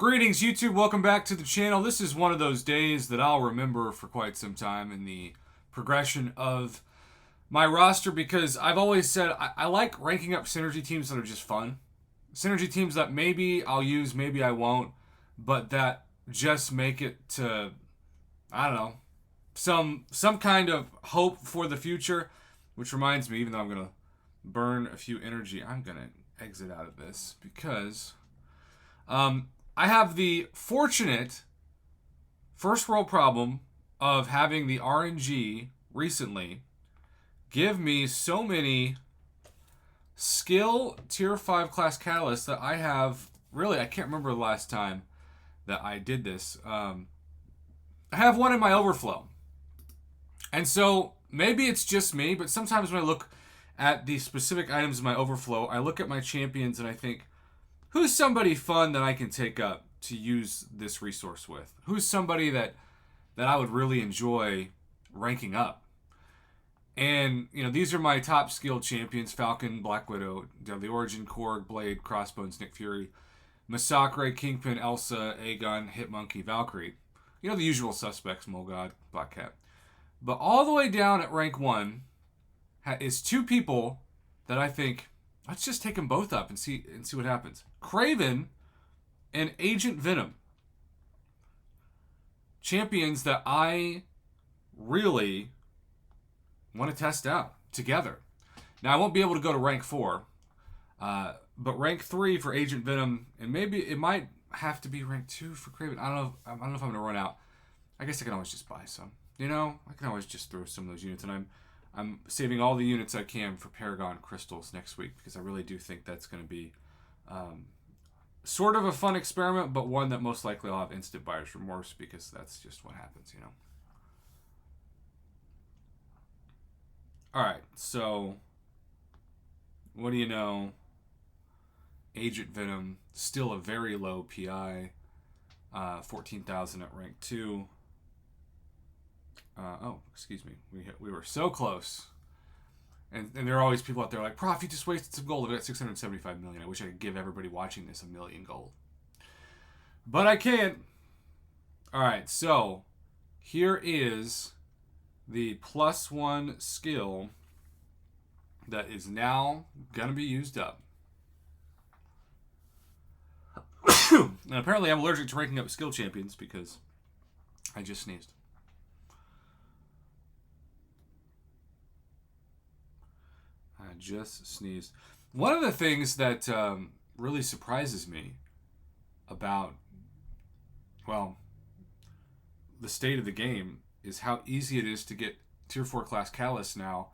Greetings, YouTube. Welcome back to the channel. This is one of those days that I'll remember for quite some time in the progression of my roster because I've always said I like ranking up synergy teams that are just fun. Synergy teams that maybe I'll use, maybe I won't, but that just make it to, I don't know, some kind of hope for the future. Which reminds me, even though I'm going to burn a few energy, I'm going to exit out of this because I have the fortunate first world problem of having the RNG recently give me so many skill tier 5 class catalysts that I have, really, I can't remember the last time that I did this. I have one in my overflow. And so maybe it's just me, but sometimes when I look at the specific items in my overflow, I look at my champions and I think, who's somebody fun that I can take up to use this resource with? Who's somebody that I would really enjoy ranking up? And, you know, these are my top skilled champions: Falcon, Black Widow, Deadly Origin, Korg, Blade, Crossbones, Nick Fury, Massacre, Kingpin, Elsa, Aegon, Hitmonkey, Valkyrie. You know, the usual suspects: Mulgod, Black Cat. But all the way down at rank 1 is two people that I think, let's just take them both up and see what happens. Kraven and Agent Venom. Champions that I really want to test out together. Now, I won't be able to go to rank 4, but rank 3 for Agent Venom, and maybe it might have to be rank 2 for Kraven. I don't know if I'm going to run out. I guess I can always just buy some. You know, I can always just throw some of those units, and I'm saving all the units I can for Paragon Crystals next week because I really do think that's going to be sort of a fun experiment, but one that most likely I'll have instant buyer's remorse because that's just what happens, you know. All right, so what do you know? Agent Venom, still a very low PI, 14,000 at rank 2. Excuse me. We were so close. And there are always people out there like, Prof, you just wasted some gold. I got 675 million. I wish I could give everybody watching this 1 million gold. But I can't. All right, so here is the +1 skill that is now going to be used up. And apparently I'm allergic to ranking up skill champions because I just sneezed. I just sneezed. One of the things that really surprises me about, well, the state of the game is how easy it is to get tier 4 class catalysts now,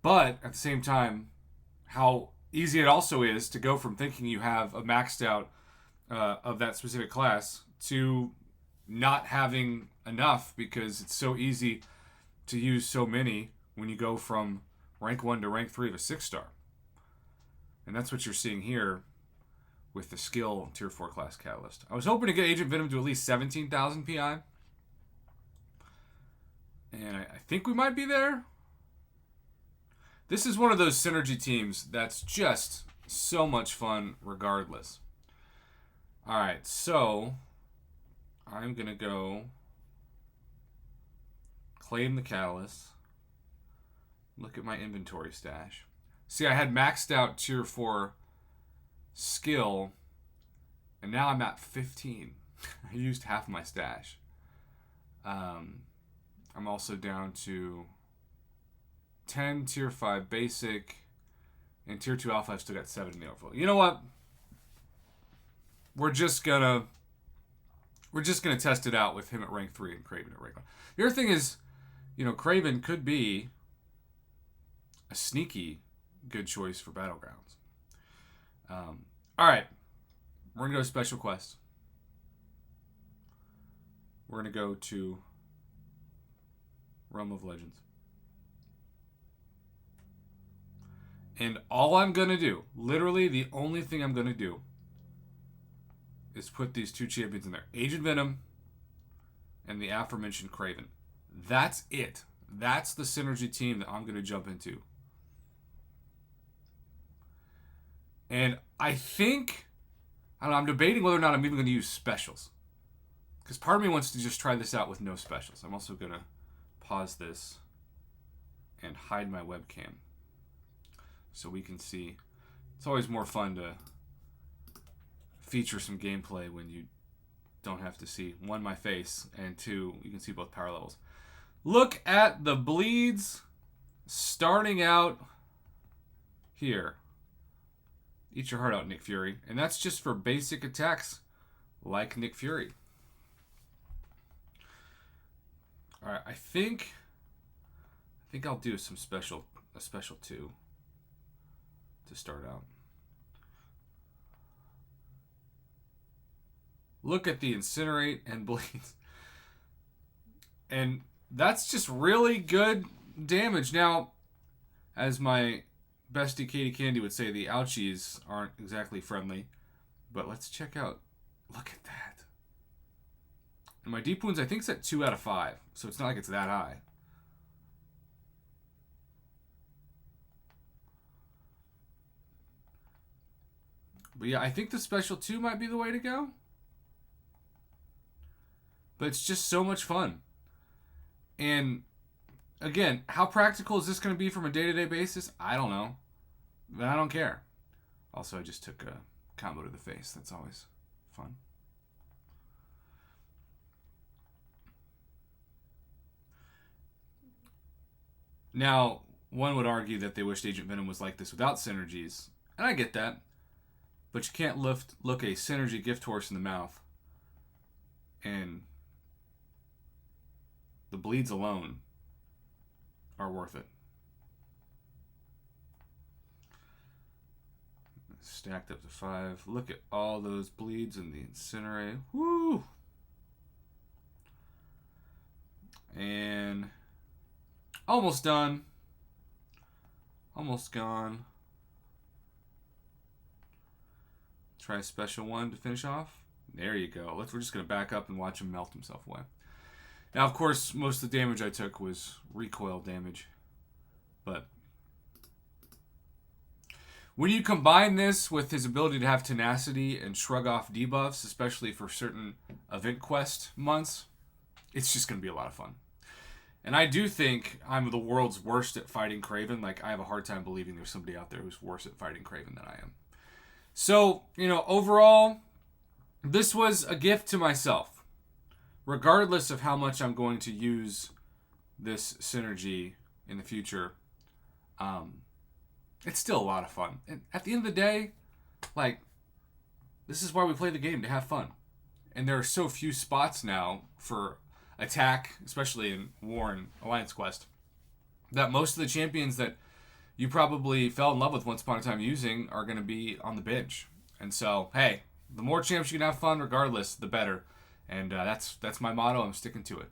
but at the same time, how easy it also is to go from thinking you have a maxed out of that specific class to not having enough because it's so easy to use so many when you go from rank 1 to rank 3 of a 6-star. And that's what you're seeing here with the skill tier 4 class catalyst. I was hoping to get Agent Venom to at least 17,000 PI. And I think we might be there. This is one of those synergy teams that's just so much fun regardless. Alright, so I'm going to go claim the catalyst. Look at my inventory stash. See, I had maxed out tier 4 skill, and now I'm at 15. I used half my stash. I'm also down to 10 tier 5 basic, and tier 2 alpha. I've still got 7 in the overflow. You know what? We're just gonna test it out with him at rank 3 and Kraven at rank 1. The other thing is, you know, Kraven could be a sneaky good choice for Battlegrounds. All right, we're gonna go special quest. We're gonna go to Realm of Legends, and all I'm gonna do, literally the only thing I'm gonna do, is put these two champions in there: Agent Venom and the aforementioned Kraven. That's it. That's the synergy team that I'm gonna jump into. And I think I don't know, I'm debating whether or not I'm even going to use specials. Because part of me wants to just try this out with no specials. I'm also going to pause this and hide my webcam so we can see. It's always more fun to feature some gameplay when you don't have to see, one, my face, and two, you can see both power levels. Look at the bleeds starting out here. Eat your heart out, Nick Fury. And that's just for basic attacks like Nick Fury. Alright, I think I'll do a special 2 to start out. Look at the incinerate and bleeds. And that's just really good damage. Now, as my bestie Katie Candy would say, the ouchies aren't exactly friendly. But let's check out. Look at that. And my deep wounds, I think, is at 2 out of 5. So it's not like it's that high. But yeah, I think the special 2 might be the way to go. But it's just so much fun. And again, how practical is this going to be from a day-to-day basis? I don't know. But I don't care. Also, I just took a combo to the face. That's always fun. Now, one would argue that they wished Agent Venom was like this without synergies. And I get that. But you can't look a synergy gift horse in the mouth and the bleeds alone are worth it. Stacked up to 5. Look at all those bleeds in the incinerate. Woo! And almost done. Almost gone. Try a special 1 to finish off. There you go. We're just going to back up and watch him melt himself away. Now, of course, most of the damage I took was recoil damage. But when you combine this with his ability to have tenacity and shrug off debuffs, especially for certain event quest months, it's just going to be a lot of fun. And I do think I'm the world's worst at fighting Kraven. Like, I have a hard time believing there's somebody out there who's worse at fighting Kraven than I am. So, overall, this was a gift to myself. Regardless of how much I'm going to use this synergy in the future, it's still a lot of fun. And at the end of the day, this is why we play the game, to have fun. And there are so few spots now for attack, especially in War and Alliance Quest, that most of the champions that you probably fell in love with once upon a time using are going to be on the bench. And so, hey, the more champs you can have fun regardless, the better. And that's my motto. I'm sticking to it.